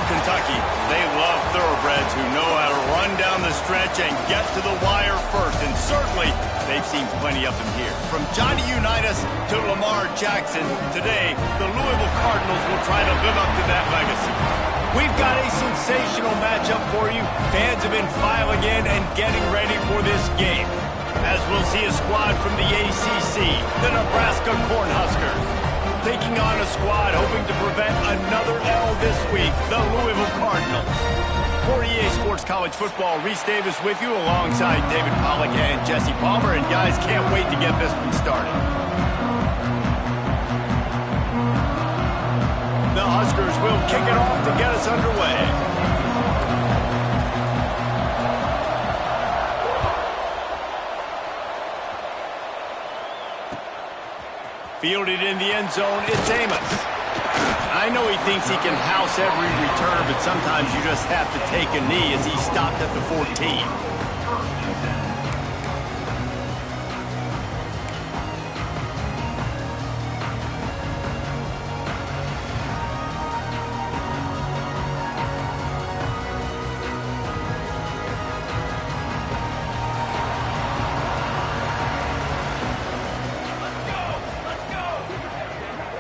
Kentucky, they love thoroughbreds who know how to run down the stretch and get to the wire first. And certainly, they've seen plenty of them here. From Johnny Unitas to Lamar Jackson, today, the Louisville Cardinals will try to live up to that legacy. We've got a sensational matchup for you. Fans have been filing in and getting ready for this game, as we'll see a squad from the ACC, the Nebraska Cornhuskers, taking on a squad hoping to prevent another L this week, the Louisville Cardinals. For EA Sports College Football, Reese Davis with you alongside David Pollack and Jesse Palmer. And guys, can't wait to get this one started. The Huskers will kick it off to get us underway. Fielded in the end zone, it's Amos. I know he thinks he can house every return, but sometimes you just have to take a knee as he stopped at the 14.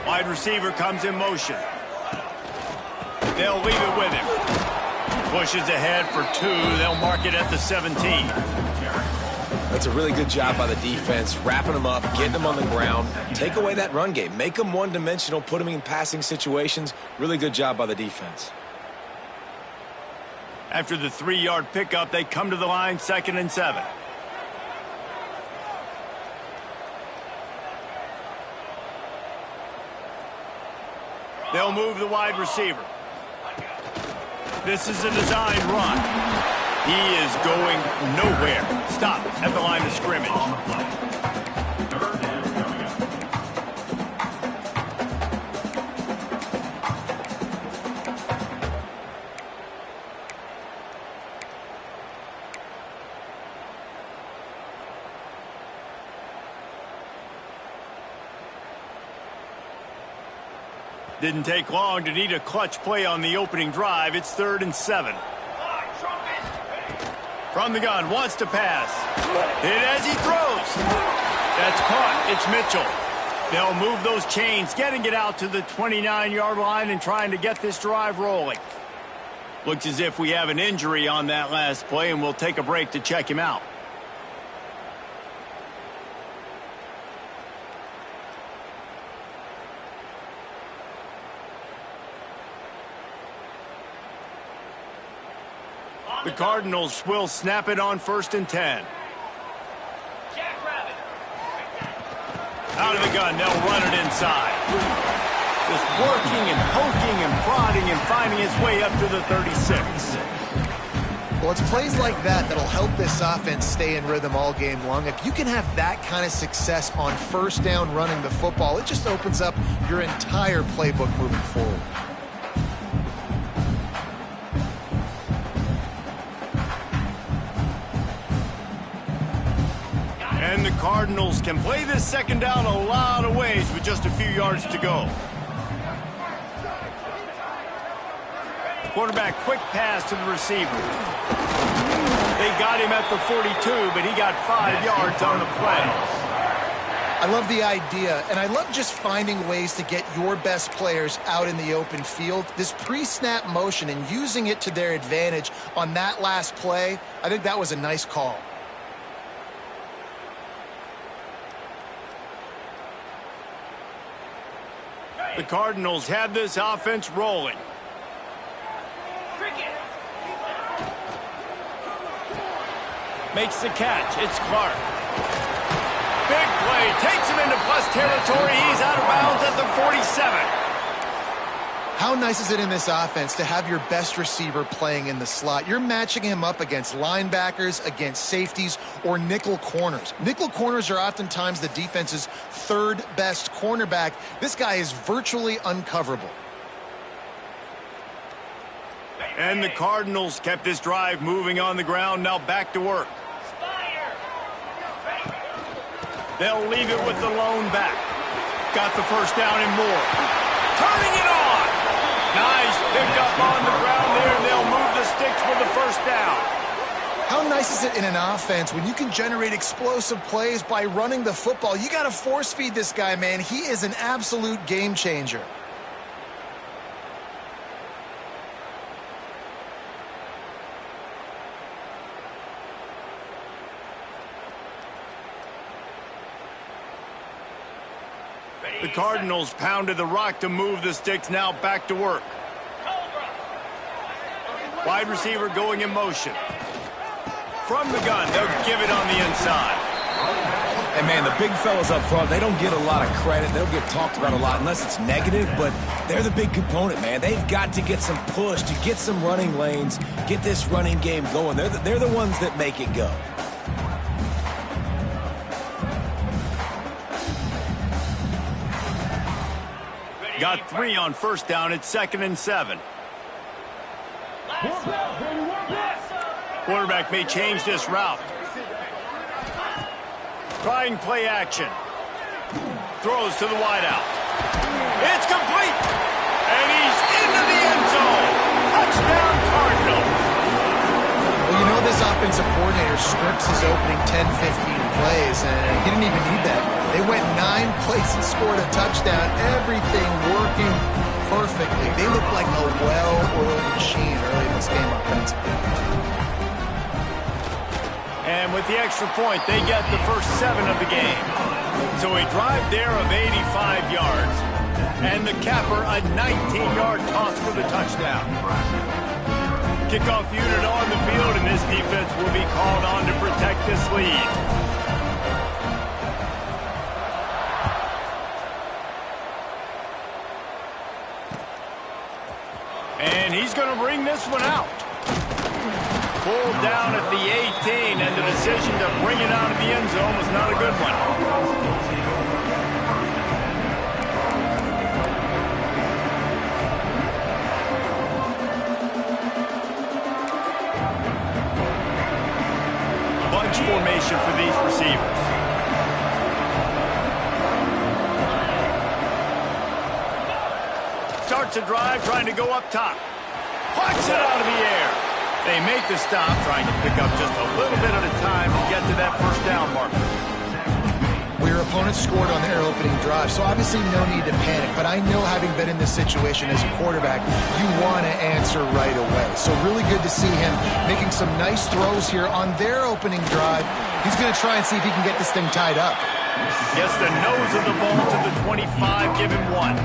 Wide receiver comes in motion. They'll leave it with him. Pushes ahead for 2. They'll mark it at the 17. That's a really good job by the defense, wrapping them up, getting them on the ground. Take away that run game. Make them one-dimensional, put them in passing situations. Really good job by the defense. After the 3-yard pickup, they come to the line, 2nd and 7. They'll move the wide receiver. This is a designed run. He is going nowhere. Stop at the line of scrimmage. Didn't take long to need a clutch play on the opening drive. It's 3rd and 7. From the gun, wants to pass. Hit as he throws. That's caught. It's Mitchell. They'll move those chains, getting it out to the 29-yard line and trying to get this drive rolling. Looks as if we have an injury on that last play, and we'll take a break to check him out. The Cardinals will snap it on 1st and 10. Out of the gun, they'll run it inside. Just working and poking and prodding and finding his way up to the 36. Well, it's plays like that that'll help this offense stay in rhythm all game long. If you can have that kind of success on 1st down running the football, it just opens up your entire playbook moving forward. And the Cardinals can play this 2nd down a lot of ways with just a few yards to go. Quarterback, quick pass to the receiver. They got him at the 42, but he got 5 yards on the play. I love the idea, and I love just finding ways to get your best players out in the open field. This pre-snap motion and using it to their advantage on that last play, I think that was a nice call. The Cardinals have this offense rolling. Makes the catch. It's Clark. Big play. Takes him into plus territory. He's out of bounds at the 47. How nice is it in this offense to have your best receiver playing in the slot? You're matching him up against linebackers, against safeties, or nickel corners. Nickel corners are oftentimes the defense's 3rd best cornerback. This guy is virtually uncoverable. And the Cardinals kept this drive moving on the ground. Now back to work. They'll leave it with the lone back. Got the 1st down and more. Turning it on. Nice pick up on the ground with the first down. How nice is it in an offense when you can generate explosive plays by running the football? You got to force feed this guy, man. He is an absolute game changer. The Cardinals pounded the rock to move the sticks, now back to work. Wide receiver going in motion. From the gun, they'll give it on the inside. And, man, the big fellas up front, they don't get a lot of credit. They don't get talked about a lot unless it's negative, but they're the big component, man. They've got to get some push, to get some running lanes, get this running game going. They're the ones that make it go. Got 3 on first down. It's 2nd and 7. Quarterback may change this route. Trying play action. Throws to the wideout. It's complete. And he's into the end zone. Touchdown, Cardinals. Well, you know this offensive coordinator scripts his opening 10, 15 plays, and he didn't even need that. They went 9 plays and scored a touchdown. Everything working perfectly. They look like a well-oiled machine early in this game offensively. And with the extra point, they get the first 7 of the game. So a drive there of 85 yards. And the capper, a 19-yard toss for the touchdown. Kickoff unit on the field, and this defense will be called on to protect this lead. And he's going to bring this one out. Pulled down at the 18, and the decision to bring it out of the end zone was not a good one. Bunch formation for these receivers. Starts a drive, trying to go up top. Puts it out of the air. They make the stop, trying to pick up just a little bit at a time to get to that first down marker. Well, your opponent scored on their opening drive, so obviously no need to panic. But I know, having been in this situation as a quarterback, you want to answer right away. So really good to see him making some nice throws here on their opening drive. He's going to try and see if he can get this thing tied up. Gets the nose of the ball to the 25, give him 1.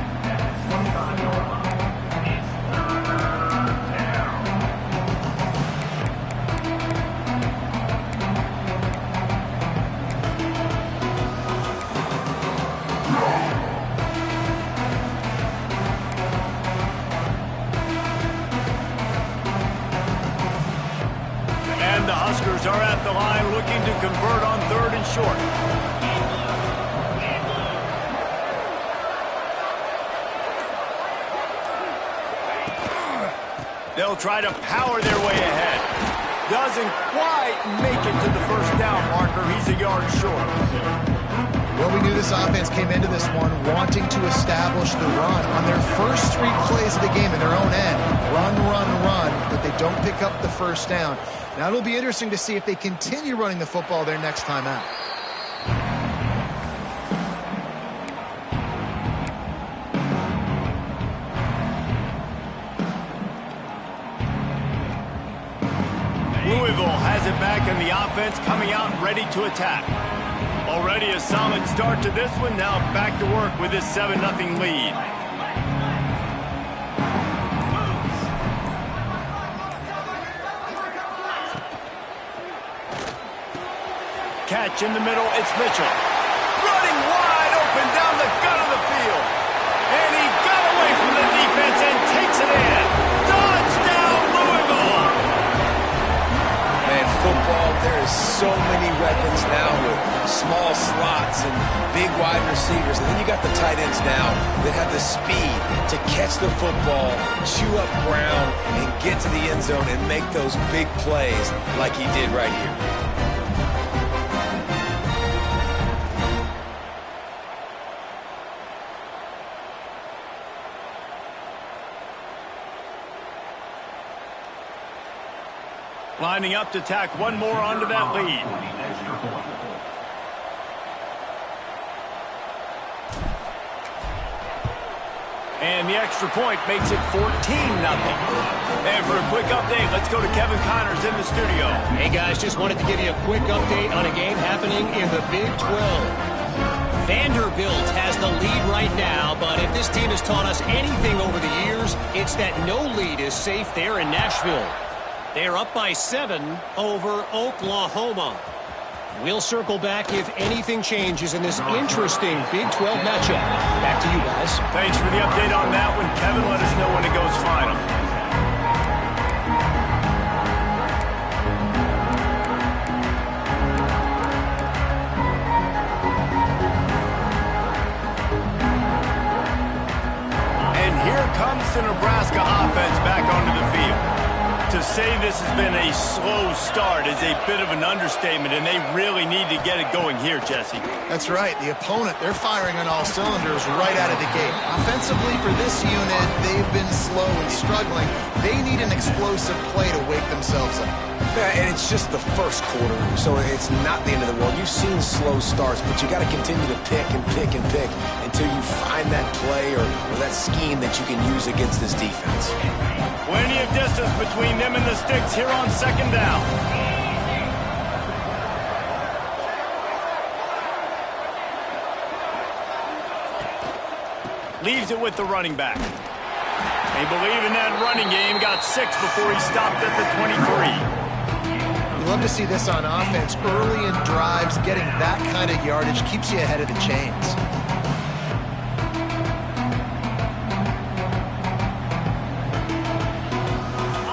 The Huskers are at the line looking to convert on 3rd and short. They'll try to power their way ahead. Doesn't quite make it to the first down marker. He's a yard short. Well, we knew this offense came into this one wanting to establish the run on their first 3 plays of the game in their own end. Run, run, run, but they don't pick up the first down. Now it'll be interesting to see if they continue running the football their next time out. Louisville has it back, and the offense coming out ready to attack. Already a solid start to this one. Now back to work with this 7-0 lead. Catch in the middle, it's Mitchell. Running wide open down the gut of the field. And he got away from the defense and takes it in. Touchdown, Louisville! Man, football, there is so many weapons now with small slots and big wide receivers. And then you got the tight ends now that have the speed to catch the football, chew up ground, and get to the end zone and make those big plays like he did right here. Lining up to tack one more onto that lead. And the extra point makes it 14-0. And for a quick update, let's go to Kevin Connors in the studio. Hey, guys, just wanted to give you a quick update on a game happening in the Big 12. Vanderbilt has the lead right now, but if this team has taught us anything over the years, it's that no lead is safe there in Nashville. They're up by 7 over Oklahoma. We'll circle back if anything changes in this interesting Big 12 matchup. Back to you, guys. Thanks for the update on that one, Kevin. Let us know when it goes final. And here comes the Nebraska offense back onto the field. To say this has been a slow start is a bit of an understatement, and they really need to get it going here, Jesse. That's right. The opponent, they're firing on all cylinders right out of the gate. Offensively, for this unit, they've been slow and struggling. They need an explosive play to wake themselves up. Yeah, and it's just the first quarter, so it's not the end of the world. You've seen slow starts, but you got to continue to pick and pick and pick until you find that play or that scheme that you can use against this defense. Plenty of distance between them and the sticks here on second down. Leaves it with the running back. They believe in that running game. Got 6 before he stopped at the 23. You love to see this on offense. Early in drives, getting that kind of yardage keeps you ahead of the chains.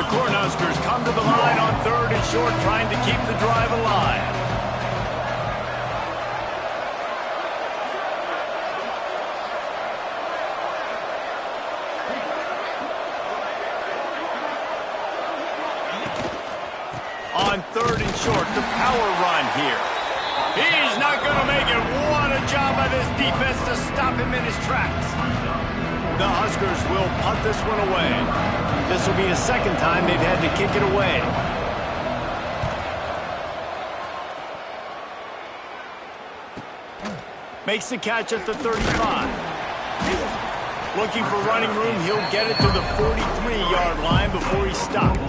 Cornhuskers come to the line on 3rd and short, trying to keep the drive alive. On 3rd and short, the power run here. He's not going to make it. What a job by this defense to stop him in his tracks. The Huskers will punt this one away. This will be the second time they've had to kick it away. Makes the catch at the 35. Looking for running room, he'll get it to the 43-yard line before he stopped.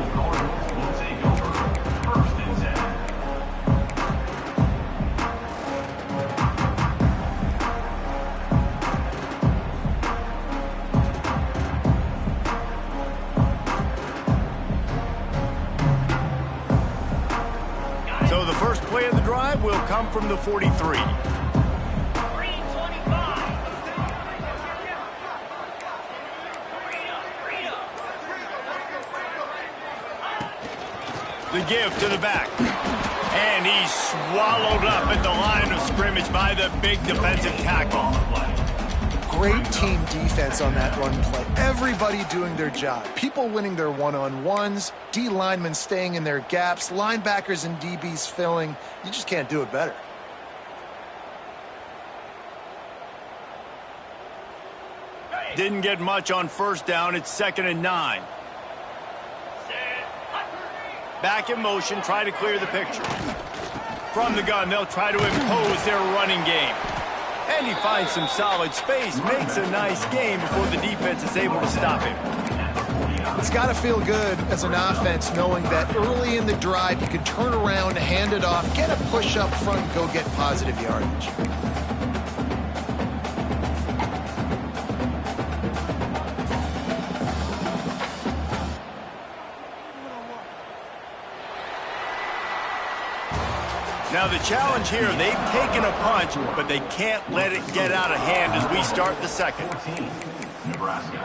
So the first play of the drive will come from the 43. The give to the back. And he's swallowed up at the line of scrimmage by the big defensive tackle. Great team defense on that run play. Everybody doing their job. People winning their one-on-ones, D linemen staying in their gaps, linebackers and DBs filling. You just can't do it better. Didn't get much on first down. It's 2nd and 9. Back in motion, try to clear the picture. From the gun, they'll try to impose their running game. And he finds some solid space, makes a nice game before the defense is able to stop him. It's got to feel good as an offense knowing that early in the drive you can turn around, hand it off, get a push up front, and go get positive yardage. Now the challenge here, they've taken a punch, but they can't let it get out of hand as we start the second. Nebraska, 0.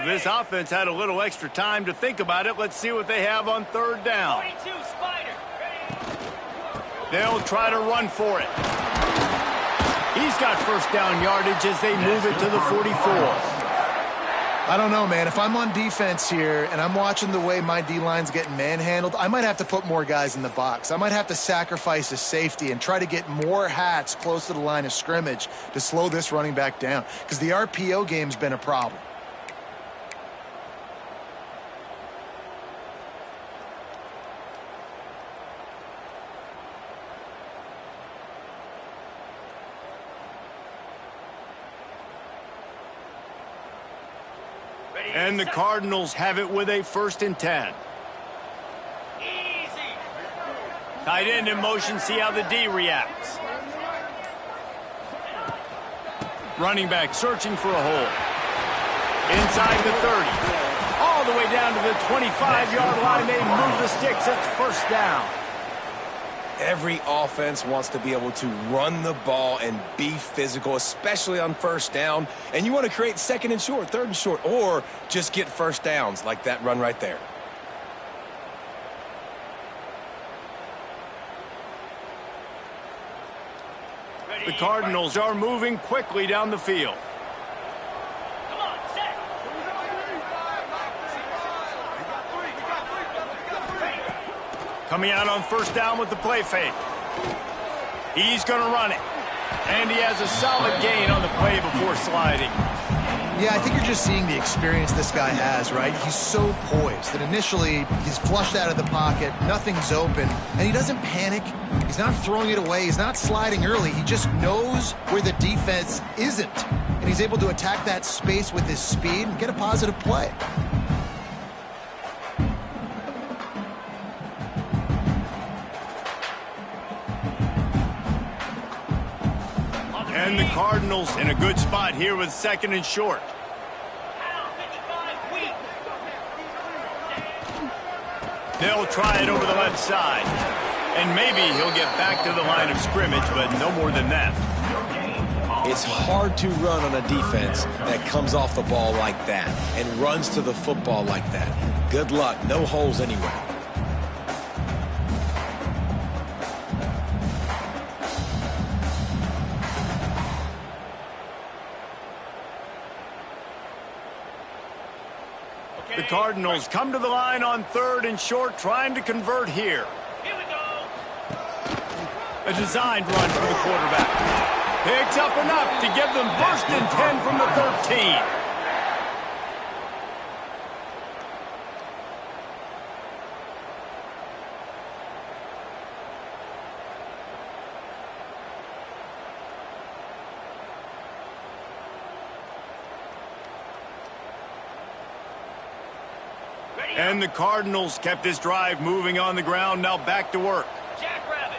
This offense had a little extra time to think about it. Let's see what they have on 3rd down. They'll try to run for it. He's got first down yardage as they move it to the 44. I don't know, man. If I'm on defense here and I'm watching the way my D-line's getting manhandled, I might have to put more guys in the box. I might have to sacrifice a safety and try to get more hats close to the line of scrimmage to slow this running back down, because the RPO game's been a problem. And the Cardinals have it with a 1st and 10. Easy. Tight end in motion, see how the D reacts. Running back searching for a hole. Inside the 30. All the way down to the 25-yard line. They move the sticks. It's 1st down. Every offense wants to be able to run the ball and be physical, especially on 1st down. And you want to create 2nd and short, 3rd and short, or just get 1st downs like that run right there. The Cardinals are moving quickly down the field. Come on, set. Coming out on 1st down with the play fake. He's going to run it. And he has a solid gain on the play before sliding. Yeah, I think you're just seeing the experience this guy has, right? He's so poised that initially he's flushed out of the pocket, nothing's open, and he doesn't panic. He's not throwing it away. He's not sliding early. He just knows where the defense isn't, and he's able to attack that space with his speed and get a positive play. And the Cardinals in a good spot here with 2nd and short. They'll try it over the left side. And maybe he'll get back to the line of scrimmage, but no more than that. It's hard to run on a defense that comes off the ball like that and runs to the football like that. Good luck. No holes anywhere. The Cardinals come to the line on 3rd and short, trying to convert here. Here we go. A designed run for the quarterback. Picks up enough to give them 1st and 10 from the 13. And the Cardinals kept this drive moving on the ground. Now back to work. Jackrabbit.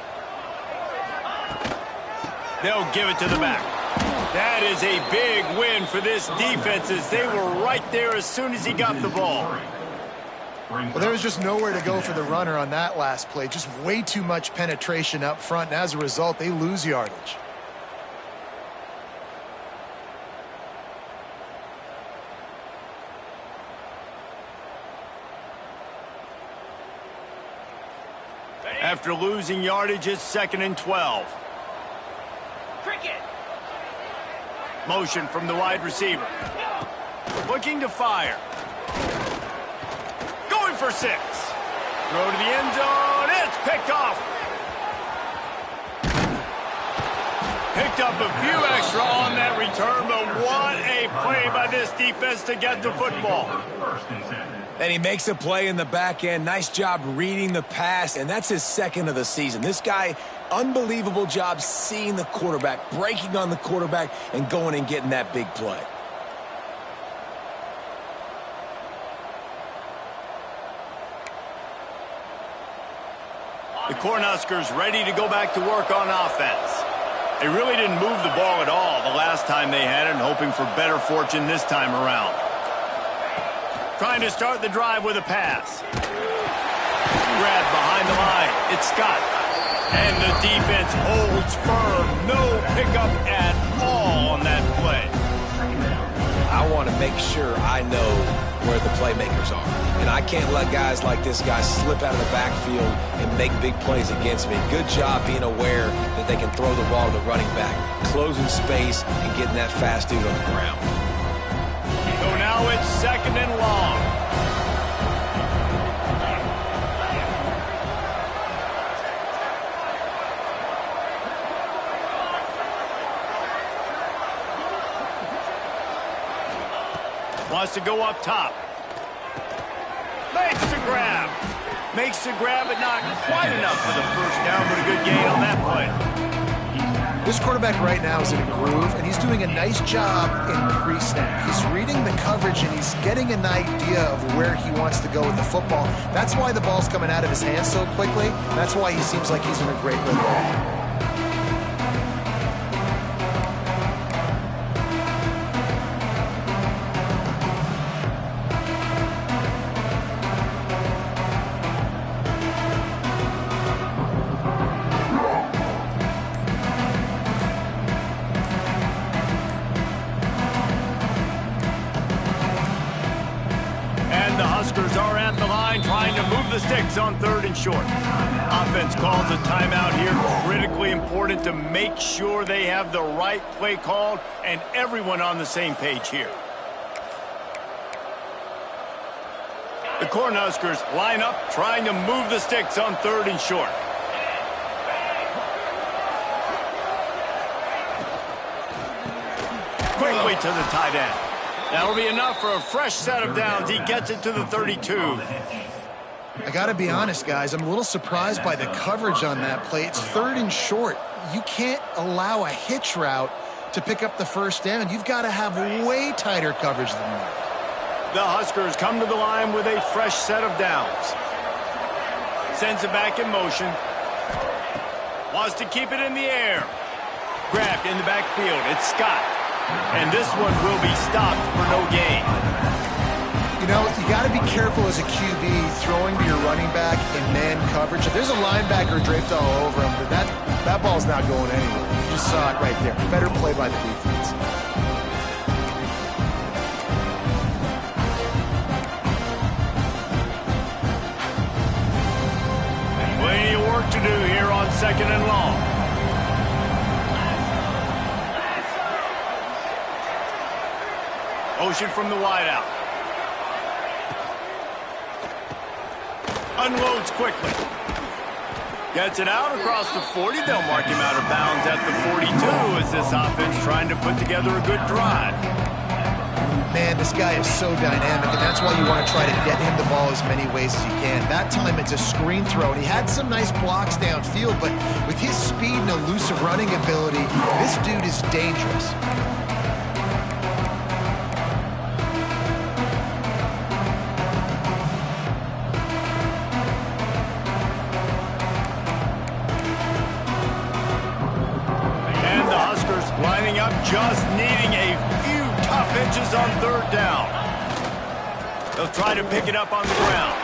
They'll give it to the back. That is a big win for this defense, as they were right there as soon as he got the ball. Well, there was just nowhere to go for the runner on that last play. Just way too much penetration up front, and as a result, they lose yardage. After losing yardage, it's 2nd and 12. Cricket. Motion from the wide receiver. Looking to fire. Going for 6. Throw to the end zone. It's picked off. Picked up a few extra on that return, but what a play by this defense to get the football. And he makes a play in the back end. Nice job reading the pass, and that's his 2nd of the season. This guy, unbelievable job seeing the quarterback, breaking on the quarterback, and going and getting that big play. The Cornhuskers ready to go back to work on offense. They really didn't move the ball at all the last time they had it, and hoping for better fortune this time around. Trying to start the drive with a pass. Grab behind the line. It's Scott. And the defense holds firm. No pickup at all on that play. I want to make sure I know where the playmakers are. And I can't let guys like this guy slip out of the backfield and make big plays against me. Good job being aware that they can throw the ball to the running back, closing space and getting that fast dude on the ground. So now Now it's 2nd and long. Wants to go up top. Makes the grab. Makes the grab, but not quite enough for the first down, but a good gain on that play. This quarterback right now is in a groove, and he's doing a nice job in pre-snap. He's reading the coverage, and he's getting an idea of where he wants to go with the football. That's why the ball's coming out of his hands so quickly. That's why he seems like he's in a great rhythm. Are at the line trying to move the sticks on 3rd and short. Offense calls a timeout here. Critically important to make sure they have the right play called and everyone on the same page here. The Cornhuskers line up trying to move the sticks on 3rd and short. Quickly to the tight end. That'll be enough for a fresh set of downs. He gets it to the 32. I got to be honest, guys. I'm a little surprised by the coverage on that play. It's 3rd and short. You can't allow a hitch route to pick up the first down. You've got to have way tighter coverage than that. The Huskers come to the line with a fresh set of downs. Sends it back in motion. Wants to keep it in the air. Grabbed in the backfield. It's Scott. And this one will be stopped for no gain. You know, you got to be careful as a QB throwing to your running back in man coverage. If there's a linebacker draped all over him, that ball's not going anywhere. You just saw it right there. Better play by the defense. Plenty of work to do here on 2nd and long. Motion from the wideout. Unloads quickly. Gets it out across the 40. They'll mark him out of bounds at the 42 as this offense trying to put together a good drive. Man, this guy is so dynamic, and that's why you want to try to get him the ball as many ways as you can. That time it's a screen throw, and he had some nice blocks downfield, but with his speed and elusive running ability, this dude is dangerous. Lining up, just needing a few tough inches on 3rd down. They'll try to pick it up on the ground.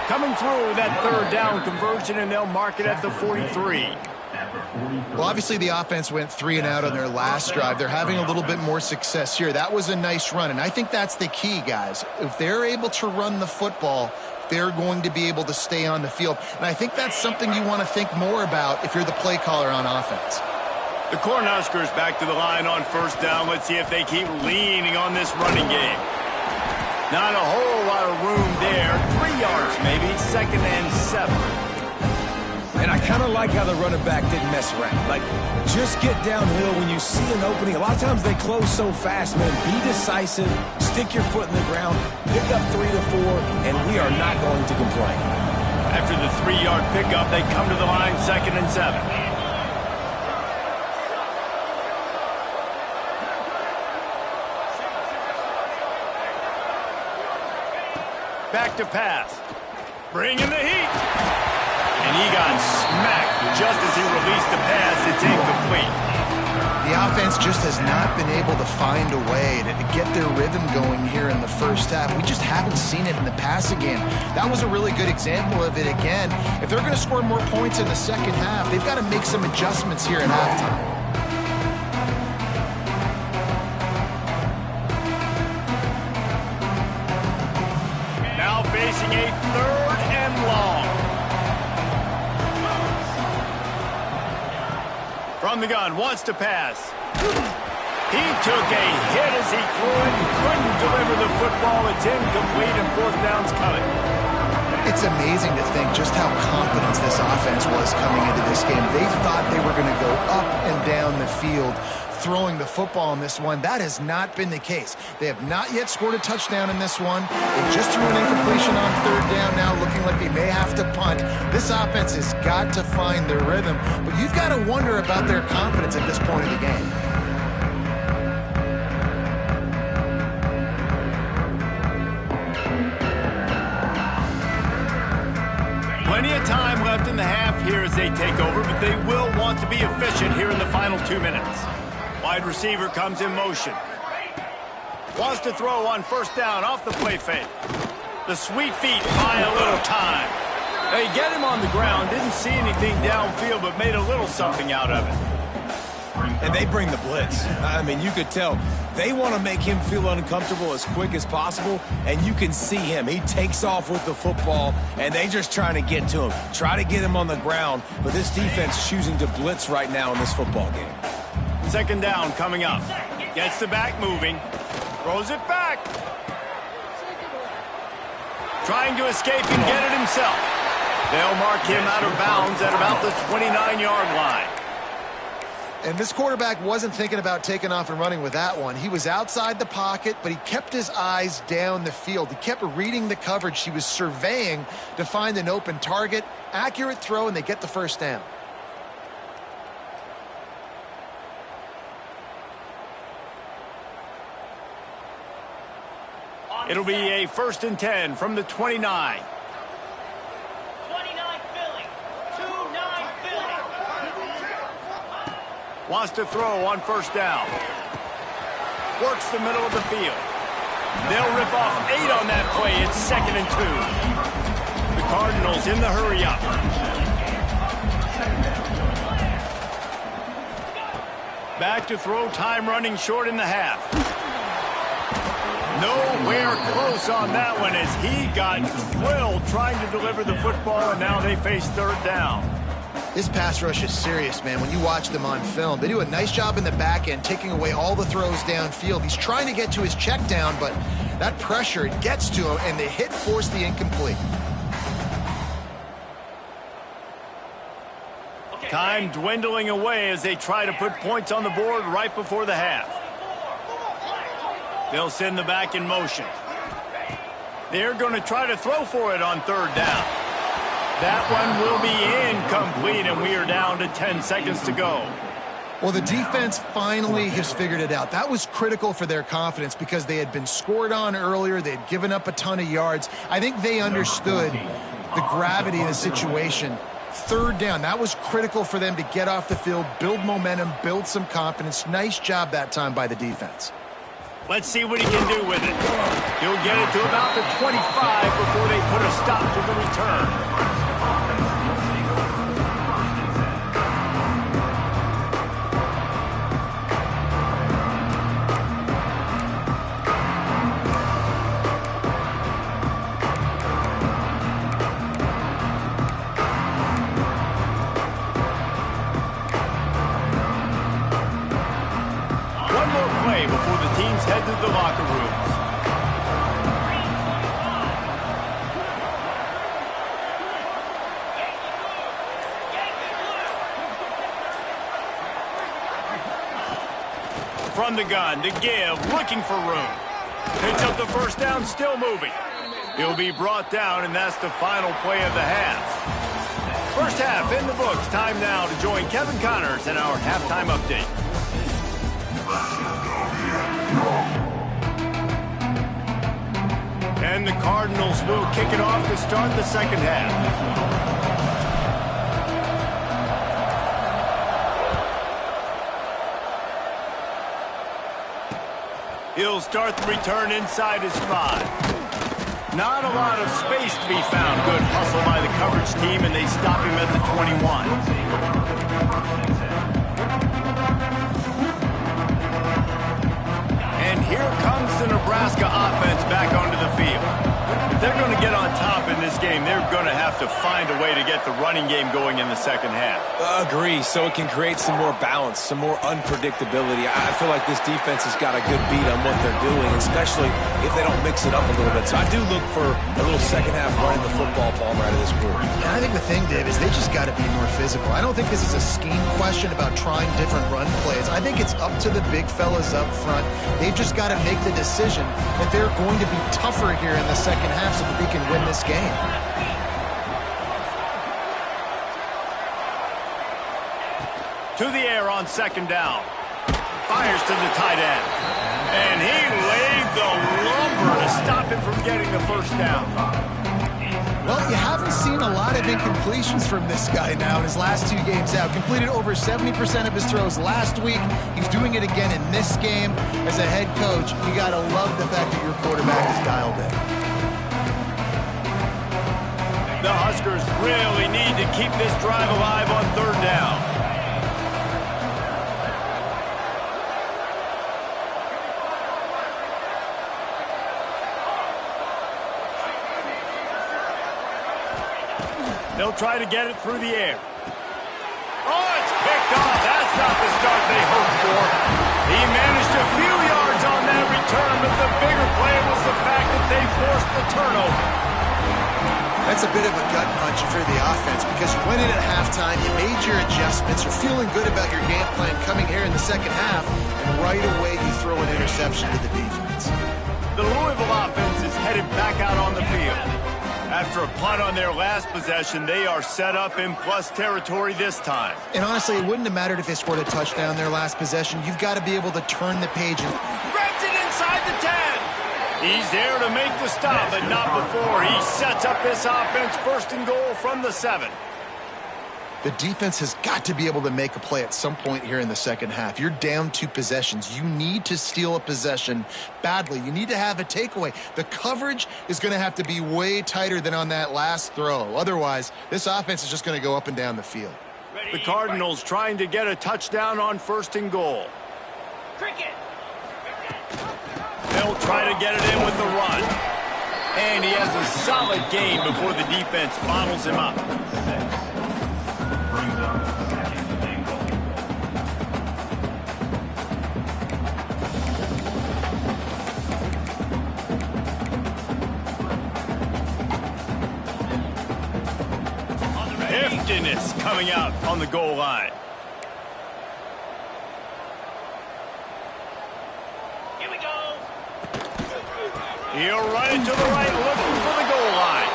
Coming through with that 3rd down conversion, and they'll mark it at the 43. Well, obviously the offense went 3 and out on their last drive. They're having a little bit more success here. That was a nice run, and I think that's the key, guys. If they're able to run the football, they're going to be able to stay on the field. And I think that's something you want to think more about if you're the play caller on offense. The Cornhuskers back to the line on 1st down. Let's see if they keep leaning on this running game. Not a whole lot of room there. 3 yards maybe, 2nd and 7. And I kind of like how the running back didn't mess around. Like, just get downhill when you see an opening. A lot of times they close so fast, man. Be decisive, stick your foot in the ground, pick up 3 to 4, and we are not going to complain. After the 3-yard pickup, they come to the line 2nd and 7. Back to pass. Bringing the heat. And he got smacked just as he released the pass. It's incomplete. The offense just has not been able to find a way to get their rhythm going here in the first half. We just haven't seen it in the passing game. That was a really good example of it again. If they're going to score more points in the second half, they've got to make some adjustments here at halftime. Facing a 3rd and long. From the gun, wants to pass. He took a hit as he threw it and couldn't deliver the football. It's incomplete and fourth down's coming. It's amazing to think just how confident this offense was coming into this game. They thought they were going to go up and down the field throwing the football in this one. That has not been the case. They have not yet scored a touchdown in this one. They just threw an incompletion on third down now, looking like they may have to punt. This offense has got to find their rhythm, but you've got to wonder about their confidence at this point of the game. Plenty of time left in the half here as they take over, but they will want to be efficient here in the final 2 minutes. Wide receiver comes in motion. Wants to throw on first down off the play fake. The sweet feet buy a little time. They get him on the ground, didn't see anything downfield, but made a little something out of it. And they bring the blitz. I mean, you could tell they want to make him feel uncomfortable as quick as possible, and you can see him. He takes off with the football, and they just trying to get to him, try to get him on the ground, but this defense is choosing to blitz right now in this football game. Second down coming up. Gets the back moving. Throws it back. Trying to escape and get it himself. They'll mark him out of bounds at about the 29-yard line. And this quarterback wasn't thinking about taking off and running with that one. He was outside the pocket, but he kept his eyes down the field. He kept reading the coverage. He was surveying to find an open target. Accurate throw, and they get the first down. It'll be a 1st and 10 from the 29. Wants to throw on first down. Works the middle of the field. They'll rip off 8 on that play. It's 2nd and 2. The Cardinals in the hurry up. Back to throw, time running short in the half. Nowhere close on that one as he got drilled trying to deliver the football, and now they face third down. This pass rush is serious, man. When you watch them on film, they do a nice job in the back end, taking away all the throws downfield. He's trying to get to his check down, but that pressure, it gets to him, and the hit forced the incomplete. Time dwindling away as they try to put points on the board right before the half. They'll send the back in motion. They're going to try to throw for it on third down. That one will be incomplete, and we are down to 10 seconds to go. Well, the defense finally has figured it out. That was critical for their confidence because they had been scored on earlier. They had given up a ton of yards. I think they understood the gravity of the situation. Third down, that was critical for them to get off the field, build momentum, build some confidence. Nice job that time by the defense. Let's see what he can do with it. He'll get it to about the 25 before they put a stop to the return. Before the teams head to the locker rooms. From the gun, to give, looking for room. Picks up the first down, still moving. He'll be brought down, and that's the final play of the half. First half in the books. Time now to join Kevin Connors in our halftime update. And the Cardinals will kick it off to start the second half. He'll start the return inside his 5. Not a lot of space to be found. Good hustle by the coverage team, and they stop him at the 21. And here comes the Nebraska offense back onto the field. If they're going to get on top in this game, they're going to have to find a way to get get the running game going in the second half. Agree. So it can create some more balance, some more unpredictability. I feel like this defense has got a good beat on what they're doing, especially if they don't mix it up a little bit. So I do look for a little second half running the football Palmer out of this group. Yeah, I think the thing, Dave, is they just got to be more physical. I don't think this is a scheme question about trying different run plays. I think it's up to the big fellas up front. They've just got to make the decision that they're going to be tougher here in the second half so that they can win this game. To the air on second down. Fires to the tight end. And he laid the lumber to stop him from getting the first down. Well, you haven't seen a lot of incompletions from this guy now in his last 2 games out. Completed over 70% of his throws last week. He's doing it again in this game. As a head coach, you got to love the fact that your quarterback is dialed in. The Huskers really need to keep this drive alive on third down. They'll try to get it through the air. Oh, it's picked off. That's not the start they hoped for. He managed a few yards on that return, but the bigger play was the fact that they forced the turnover. That's a bit of a gut punch for the offense because you went in at halftime, you made your adjustments, you're feeling good about your game plan coming here in the second half, and right away you throw an interception to the defense. The Louisville offense is headed back out on the field. After a punt on their last possession, they are set up in plus territory this time. And honestly, it wouldn't have mattered if they scored a touchdown their last possession. You've got to be able to turn the page. And grabs it inside the 10. He's there to make the stop, but not before. He sets up this offense first and goal from the 7. The defense has got to be able to make a play at some point here in the second half. You're down 2 possessions. You need to steal a possession badly. You need to have a takeaway. The coverage is going to have to be way tighter than on that last throw. Otherwise, this offense is just going to go up and down the field. The Cardinals trying to get a touchdown on first and goal. They'll try to get it in with the run. And he has a solid gain before the defense bottles him up. Heftiness coming out on the goal line. Here we go. He'll run it to the right, looking for the goal line.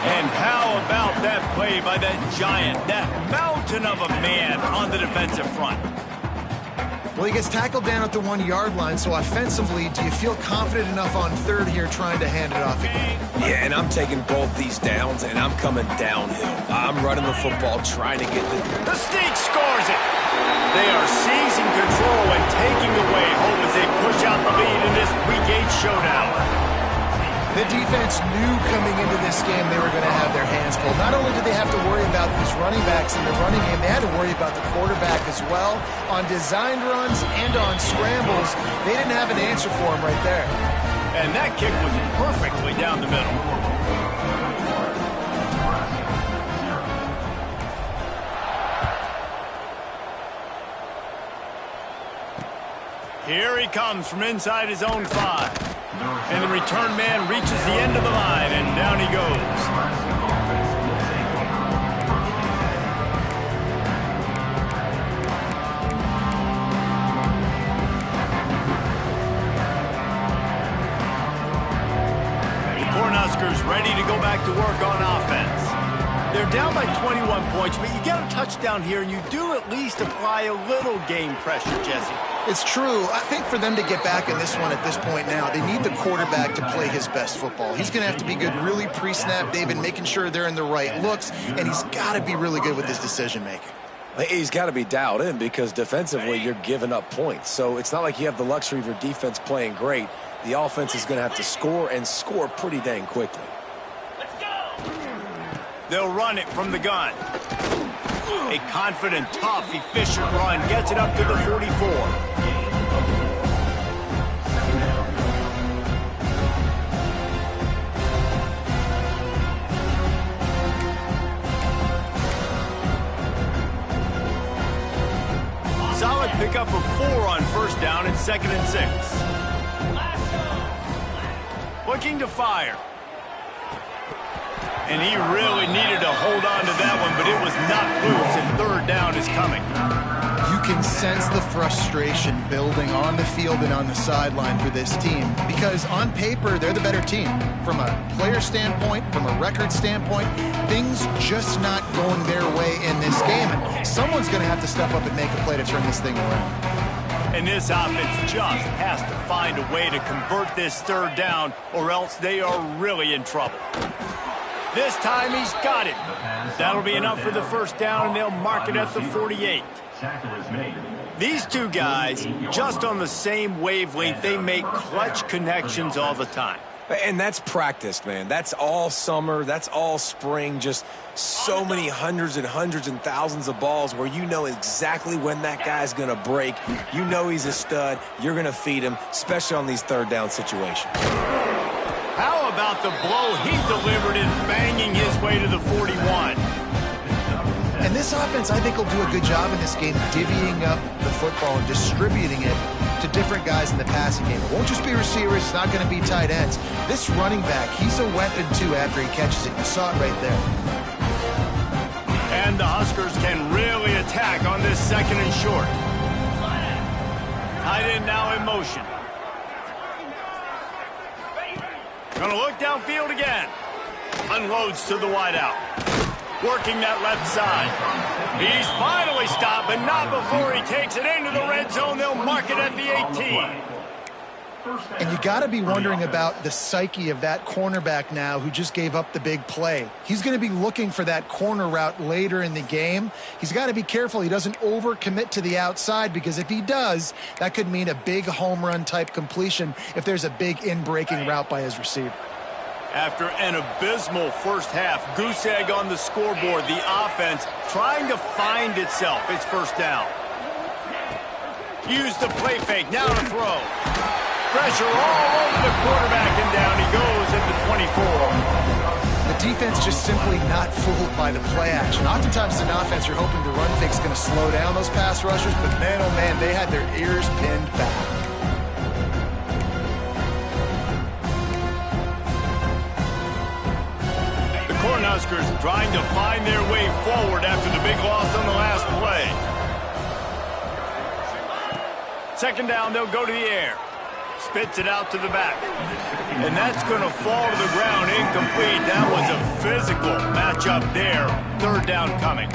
And how about that play by that giant, that mountain of a man on the defensive front? Well, he gets tackled down at the 1-yard line, so offensively, do you feel confident enough on third here trying to hand it off again? Yeah, and I'm taking both these downs, and I'm coming downhill. I'm running the football, trying to get The Sneak scores it! They are seizing control and taking away hope as they push out the lead in this Week 8 showdown. The defense knew coming into this game they were going to have their hands full. Not only did they have to worry about these running backs in the running game, they had to worry about the quarterback as well. On designed runs and on scrambles, they didn't have an answer for him right there. And that kick was perfectly down the middle. Here he comes from inside his own 5. And the return man reaches the end of the line, and down he goes. The Cornhuskers ready to go back to work on offense. They're down by 21 points, but you get a touchdown here, and you do at least apply a little game pressure, Jesse. It's true. I think for them to get back in this one at this point now, they need the quarterback to play his best football. He's going to have to be good really pre-snap, David, making sure they're in the right looks, and he's got to be really good with his decision-making. He's got to be dialed in because defensively you're giving up points. So it's not like you have the luxury of your defense playing great. The offense is going to have to score and score pretty dang quickly. They'll run it from the gun. A confident, tough, efficient run gets it up to the 44. Solid pickup of 4 on first down and 2nd and 6. Looking to fire. And he really needed to hold on to that one, but it was not loose, and 3rd down is coming. You can sense the frustration building on the field and on the sideline for this team because on paper, they're the better team. From a player standpoint, from a record standpoint, things just not going their way in this game. And someone's going to have to step up and make a play to turn this thing around. And this offense just has to find a way to convert this 3rd down, or else they are really in trouble. This time he's got it. That'll be enough for the 1st down, and they'll mark it at the 48. These two guys, just on the same wavelength, they make clutch connections all the time. And that's practiced, man. That's all summer. That's all spring. Just so many hundreds and thousands of balls where you know exactly when that guy's going to break. You know he's a stud. You're going to feed him, especially on these 3rd down situations. How about the blow he delivered in banging his way to the 41? And this offense, I think, will do a good job in this game divvying up the football and distributing it to different guys in the passing game. It won't just be receivers. It's not going to be tight ends. This running back, he's a weapon, too, after he catches it. You saw it right there. And the Huskers can really attack on this 2nd and short. Tight end now in motion. Going to look downfield again. Unloads to the wideout. Working that left side. He's finally stopped, but not before he takes it into the red zone. They'll mark it at the 18. And you got to be wondering about the psyche of that cornerback now who just gave up the big play. He's going to be looking for that corner route later in the game. He's got to be careful he doesn't overcommit to the outside, because if he does, that could mean a big home run type completion if there's a big in-breaking route by his receiver. After an abysmal first half, goose egg on the scoreboard, the offense trying to find itself. It's 1st down. Use the play fake, now to throw. Pressure all over the quarterback, and down he goes at the 24. The defense just simply not fooled by the play action. Oftentimes, as an offense, you're hoping the run fake's going to slow down those pass rushers, but man, oh man, they had their ears pinned back. Cornhuskers trying to find their way forward after the big loss on the last play. 2nd down, they'll go to the air. Spits it out to the back. And that's going to fall to the ground incomplete. That was a physical matchup there. 3rd down coming.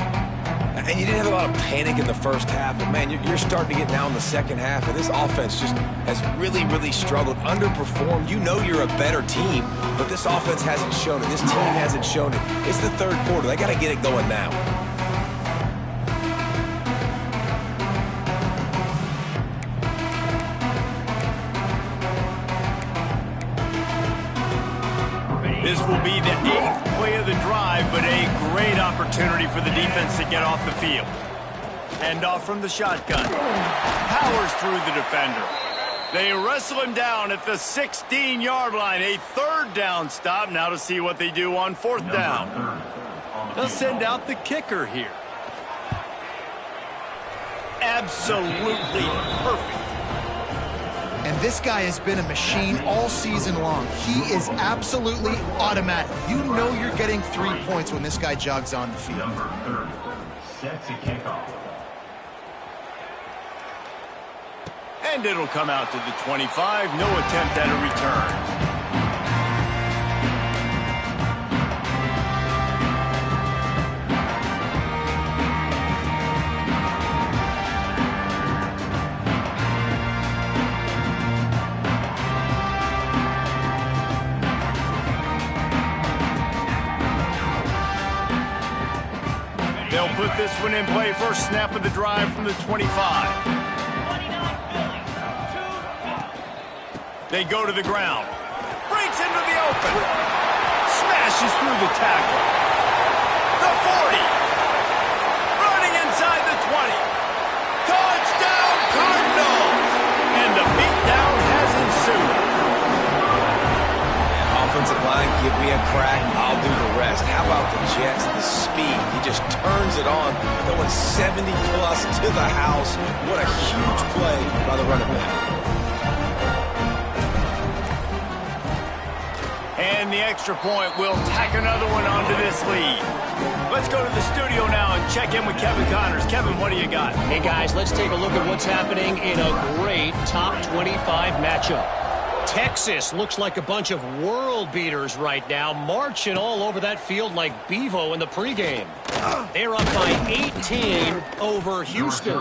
And you didn't have a lot of panic in the first half, but, man, you're starting to get down in the second half, and this offense just has really, really struggled, underperformed. You know you're a better team, but this offense hasn't shown it. This team hasn't shown it. It's the 3rd quarter. They got to get it going now. This will be the 8th play of the drive, but a great opportunity for the defense to get off the field. Hand off from the shotgun. Powers through the defender. They wrestle him down at the 16-yard line. A 3rd down stop. Now to see what they do on 4th down. They'll send out the kicker here. Absolutely perfect. And this guy has been a machine all season long. He is absolutely automatic. You know you're getting 3 points when this guy jogs on the field. Number 30, set to kick off. And it'll come out to the 25. No attempt at a return. They'll put this one in play. First snap of the drive from the 25. They go to the ground. Breaks into the open. Smashes through the tackle. The 40. Running inside the 20. Touchdown Cardinals! And the beatdown has ensued. Offensive line, give me a crack, I'll do the rest. How about the Jets, the speed? He just turns it on, going 70-plus to the house. What a huge play by the running back. And the extra point will tack another one onto this lead. Let's go to the studio now and check in with Kevin Connors. Kevin, what do you got? Hey, guys, let's take a look at what's happening in a great top 25 matchup. Texas looks like a bunch of world beaters right now, marching all over that field like Bevo in the pregame. They're up by 18 over Houston.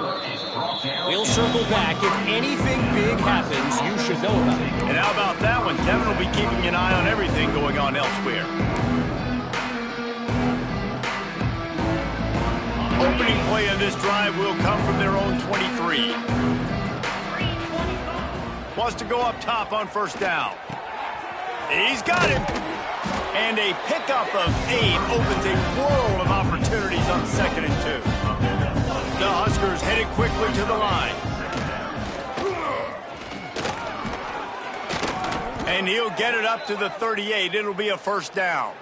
We'll circle back. If anything big happens, you should know about it. And how about that one? Kevin will be keeping an eye on everything going on elsewhere. Opening play on this drive will come from their own 23. Wants to go up top on first down. He's got him. And a pickup of 8 opens a world of opportunities on 2nd and 2. The Huskers headed quickly to the line. And he'll get it up to the 38. It'll be a first down.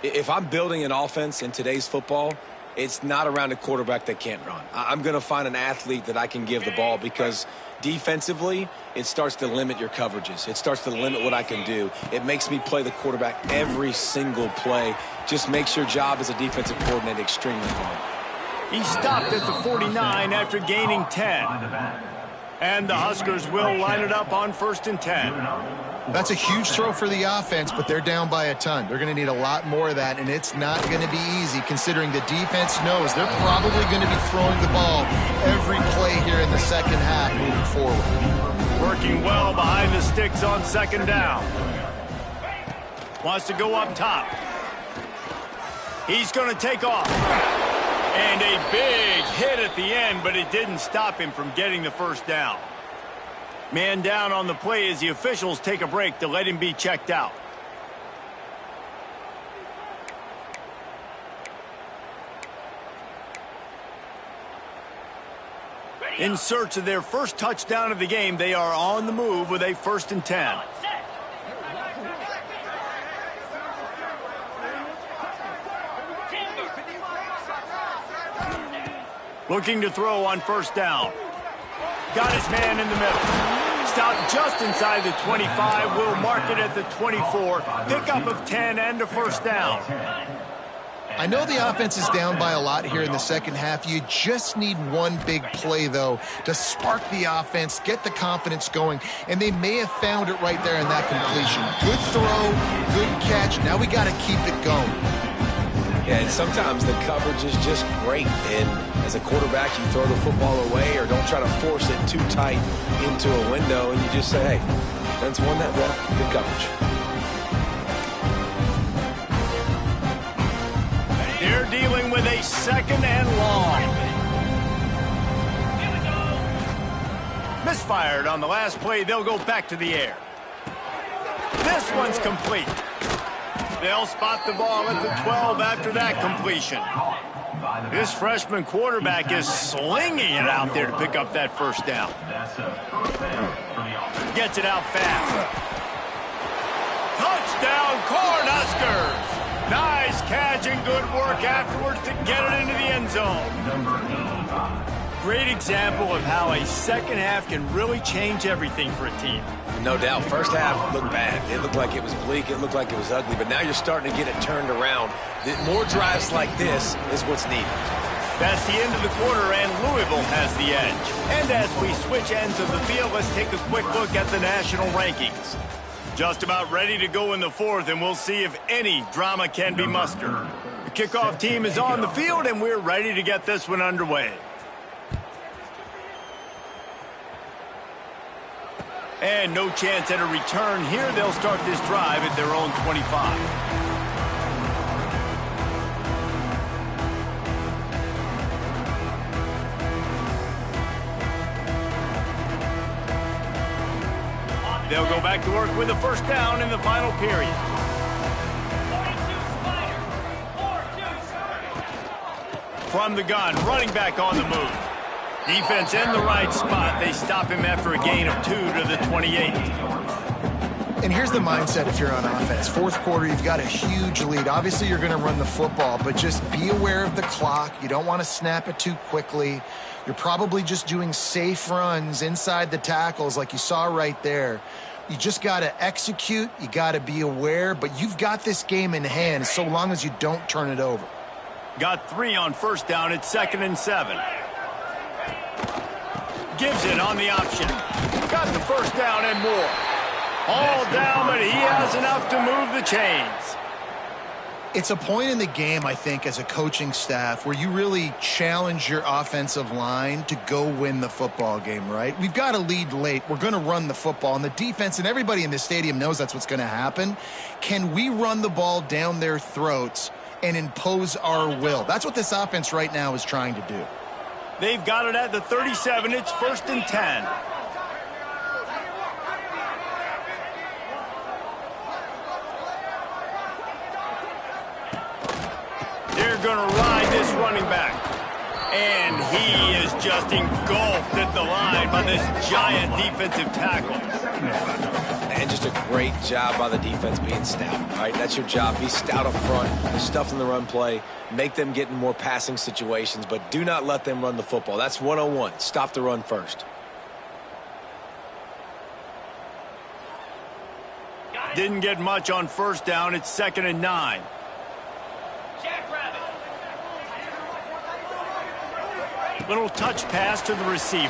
If I'm building an offense in today's football, it's not around a quarterback that can't run. I'm going to find an athlete that I can give the ball because defensively, it starts to limit your coverages. It starts to limit what I can do. It makes me play the quarterback every single play. Just makes your job as a defensive coordinator extremely hard. He stopped at the 49 after gaining 10. And the Huskers will line it up on 1st and 10. That's a huge throw for the offense, but they're down by a ton. They're going to need a lot more of that, and it's not going to be easy considering the defense knows they're probably going to be throwing the ball every play here in the second half moving forward. Working well behind the sticks on 2nd down. Wants to go up top. He's going to take off. And a big hit at the end, but it didn't stop him from getting the first down. Man down on the play as the officials take a break to let him be checked out. In search of their first touchdown of the game, they are on the move with a 1st and 10. Looking to throw on first down. Got his man in the middle. Stopped just inside the 25. Will mark it at the 24. Pickup of 10 and a first down. I know the offense is down by a lot here in the second half. You just need one big play, though, to spark the offense, get the confidence going, and they may have found it right there in that completion. Good throw, good catch. Now we got to keep it going. Yeah, and sometimes the coverage is just great. And as a quarterback, you throw the football away or don't try to force it too tight into a window, and you just say, hey, defense won that rep, good coverage. They're dealing with a 2nd and long. Misfired on the last play. They'll go back to the air. This one's complete. They'll spot the ball at the 12 after that completion. This freshman quarterback is slinging it out there to pick up that first down. Gets it out fast. Touchdown, Cornhuskers! Nice catch and good work afterwards to get it into the end zone. Great example of how a second half can really change everything for a team. No doubt. First half looked bad. It looked like it was bleak. It looked like it was ugly. But now you're starting to get it turned around. More drives like this is what's needed. That's the end of the quarter, and Louisville has the edge. And as we switch ends of the field, let's take a quick look at the national rankings. Just about ready to go in the 4th, and we'll see if any drama can be mustered. The kickoff team is on the field, and we're ready to get this one underway. And no chance at a return here. They'll start this drive at their own 25. They'll go back to work with a first down in the final period. From the gun, running back on the move. Defense in the right spot. They stop him after a gain of 2 to the 28. And here's the mindset if you're on offense. Fourth quarter, you've got a huge lead. Obviously, you're going to run the football, but just be aware of the clock. You don't want to snap it too quickly. You're probably just doing safe runs inside the tackles like you saw right there. You just got to execute. You got to be aware, but you've got this game in hand so long as you don't turn it over. Got 3 on first down. It's 2nd and 7. Gives it on the option. Got the first down and more. All down, but he has enough to move the chains. It's a point in the game, I think, as a coaching staff where you really challenge your offensive line to go win the football game, right? We've got a lead late. We're going to run the football. And the defense and everybody in this stadium knows that's what's going to happen. Can we run the ball down their throats and impose our will? That's what this offense right now is trying to do. They've got it at the 37. It's 1st and 10. They're going to ride this running back. And he is just engulfed at the line by this giant defensive tackle. And just a great job by the defense being stout, right? That's your job. Be stout up front, stuff in the run play, make them get in more passing situations, but do not let them run the football. That's 101. Stop the run first. Didn't get much on first down. It's 2nd and 9. Little touch pass to the receiver.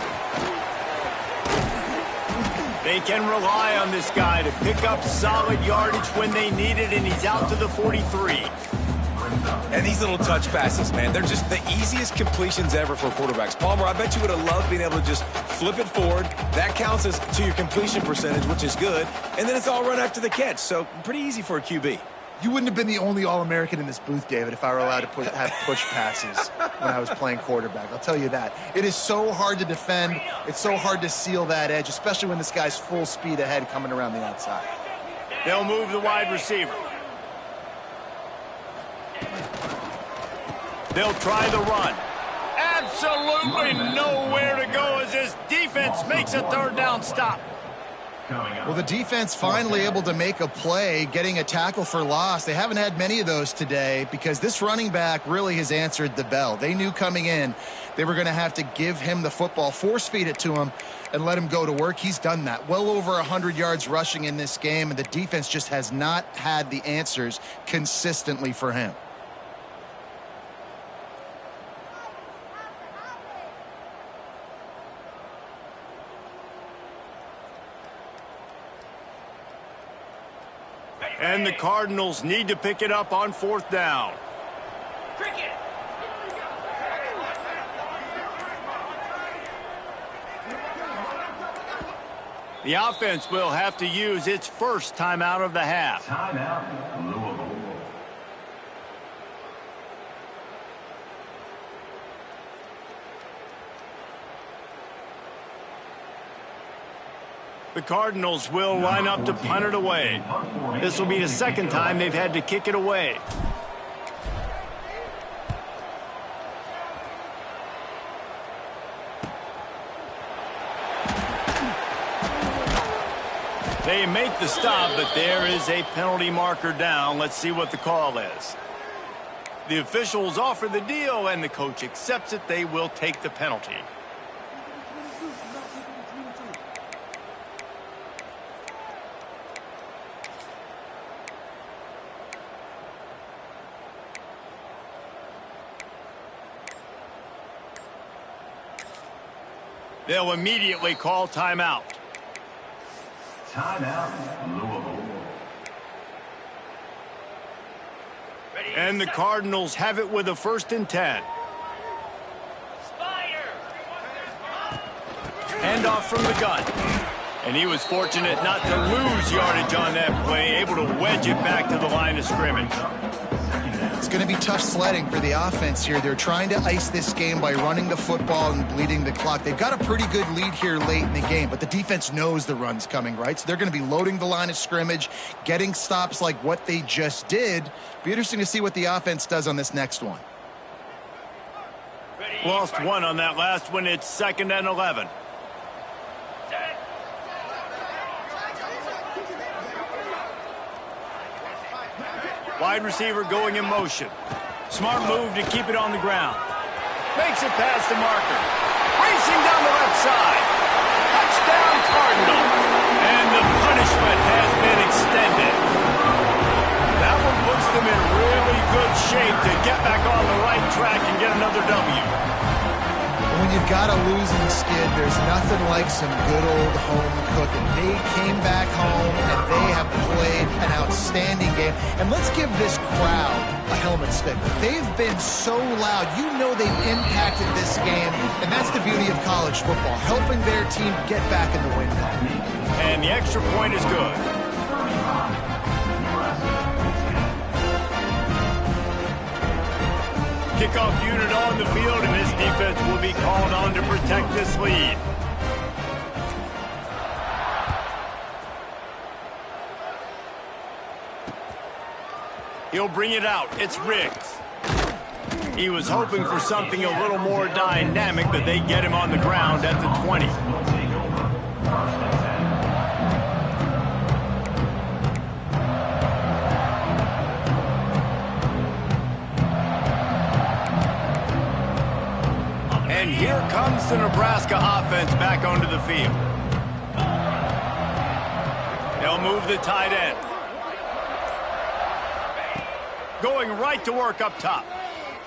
They can rely on this guy to pick up solid yardage when they need it, and he's out to the 43. And these little touch passes, man, they're just the easiest completions ever for quarterbacks. Palmer, I bet you would have loved being able to just flip it forward. That counts as to your completion percentage, which is good. And then it's all run after the catch, so pretty easy for a QB. You wouldn't have been the only All-American in this booth, David, if I were allowed to have push passes when I was playing quarterback. I'll tell you that. It is so hard to defend. It's so hard to seal that edge, especially when this guy's full speed ahead coming around the outside. They'll move the wide receiver. They'll try the run. Absolutely nowhere to go as this defense makes a 3rd down stop. Well, the defense finally able to make a play, getting a tackle for loss. They haven't had many of those today because this running back really has answered the bell. They knew coming in they were going to have to give him the football, force feed it to him, and let him go to work. He's done that. Well over 100 yards rushing in this game, and the defense just has not had the answers consistently for him. And the Cardinals need to pick it up on 4th down. The offense will have to use its first timeout of the half. Timeout, Louisville. The Cardinals will line up to punt it away. This will be the 2nd time they've had to kick it away. They make the stop, but there is a penalty marker down. Let's see what the call is. The officials offer the deal, and the coach accepts it. They will take the penalty. They'll immediately call timeout. Timeout, Louisville. And the Cardinals have it with a 1st and 10. Handoff from the gun. And he was fortunate not to lose yardage on that play, able to wedge it back to the line of scrimmage. It's going to be tough sledding for the offense here. They're trying to ice this game by running the football and bleeding the clock. They've got a pretty good lead here late in the game, but the defense knows the run's coming, right? So they're going to be loading the line of scrimmage, getting stops like what they just did. Be interesting to see what the offense does on this next one. Lost one on that last one. It's 2nd and 11. Wide receiver going in motion. Smart move to keep it on the ground. Makes it past the marker. Racing down the left side. Touchdown Cardinals. And the punishment has been extended. That one puts them in really good shape to get back on the right track and get another W. When you've got a losing skid, there's nothing like some good old home cooking. They came back home, and they have played an outstanding game. And let's give this crowd a helmet sticker. They've been so loud. You know they've impacted this game, and that's the beauty of college football, helping their team get back in the win column. And the extra point is good. Kickoff unit on the field, and this defense will be called on to protect this lead. He'll bring it out. It's Riggs. He was hoping for something a little more dynamic, but they get him on the ground at the 20. And here comes the Nebraska offense back onto the field. They'll move the tight end. Going right to work up top.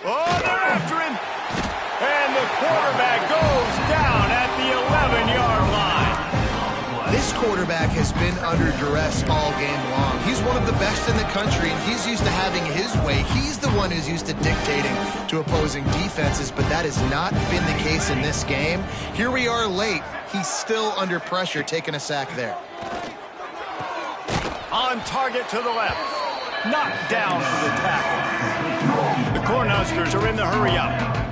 Oh, they're after him. And the quarterback goes down at the 11-yard line. This quarterback has been under duress all game long. He's one of the best in the country, and he's used to having his way. He's the one who's used to dictating to opposing defenses, but that has not been the case in this game. Here we are late. He's still under pressure, taking a sack there. On target to the left. Knocked down for the tackle. The Cornhuskers are in the hurry-up.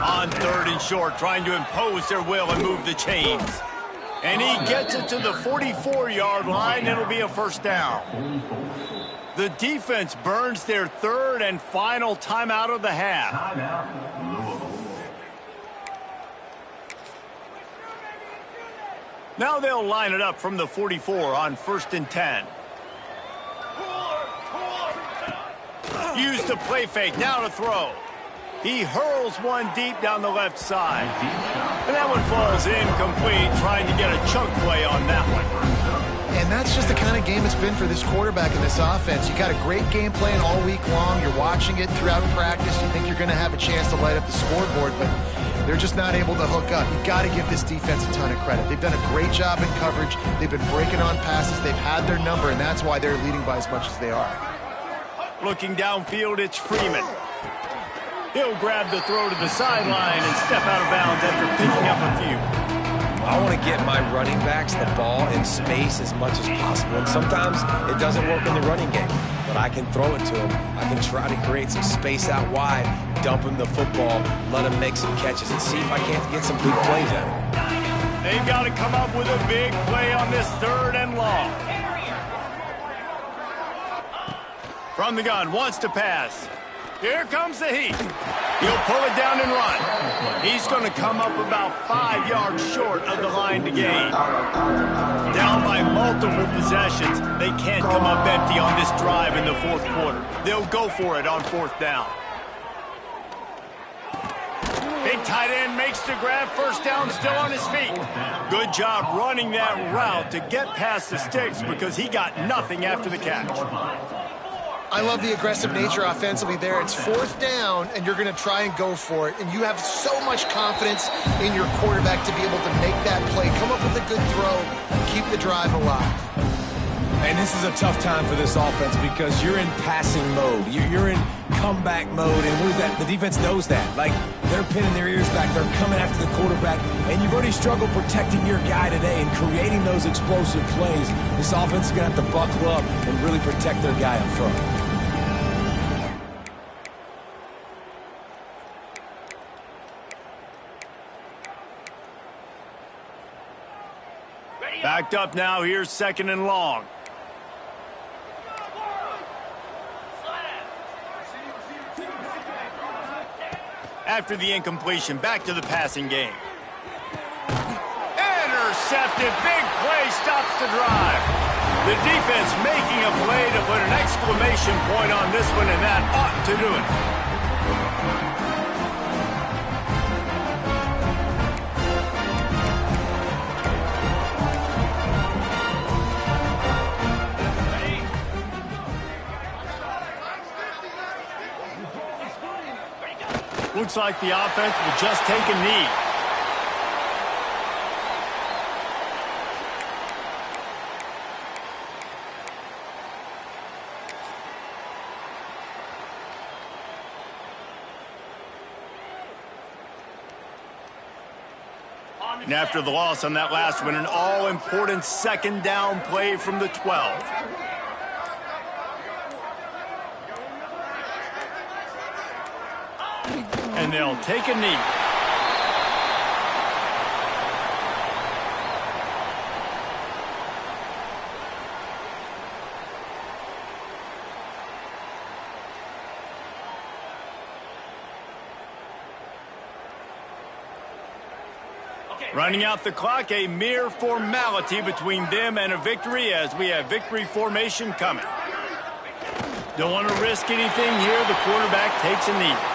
On 3rd and short, trying to impose their will and move the chains. And he gets it to the 44-yard line. It'll be a first down. The defense burns their 3rd and final timeout of the half. Now they'll line it up from the 44 on 1st and 10. Used to play fake, now to throw. He hurls one deep down the left side. And that one falls incomplete, trying to get a chunk play on that one. And that's just the kind of game it's been for this quarterback in this offense. You got a great game plan all week long. You're watching it throughout practice. You think you're going to have a chance to light up the scoreboard, but they're just not able to hook up. You've got to give this defense a ton of credit. They've done a great job in coverage. They've been breaking on passes. They've had their number, and that's why they're leading by as much as they are. Looking downfield, it's Freeman. He'll grab the throw to the sideline and step out of bounds after picking up a few. I want to get my running backs the ball in space as much as possible. And sometimes it doesn't work in the running game, but I can throw it to them. I can try to create some space out wide, dump him the football, let him make some catches, and see if I can't get some big plays out of him. They've got to come up with a big play on this 3rd and long. From the gun, wants to pass. Here comes the heat. He'll pull it down and run. He's going to come up about 5 yards short of the line to gain. Down by multiple possessions, they can't come up empty on this drive in the 4th quarter. They'll go for it on 4th down. Big tight end makes the grab, first down, still on his feet. Good job running that route to get past the sticks because he got nothing after the catch. I love the aggressive nature offensively there. It's 4th down, and you're going to try and go for it. And you have so much confidence in your quarterback to be able to make that play, come up with a good throw, and keep the drive alive. And this is a tough time for this offense because you're in passing mode. You're in comeback mode, and what is that? The defense knows that. Like, they're pinning their ears back. They're coming after the quarterback, and you've already struggled protecting your guy today and creating those explosive plays. This offense is going to have to buckle up and really protect their guy up front. Backed up now, here's 2nd and long. After the incompletion, back to the passing game. Intercepted, big play, stops the drive. The defense making a play to put an exclamation point on this one, and that ought to do it. Looks like the offense will just take a knee. And after the loss on that last one, an all-important second down play from the 12. And they'll take a knee. Running out the clock, a mere formality between them and a victory as we have victory formation coming. Don't want to risk anything here. The quarterback takes a knee.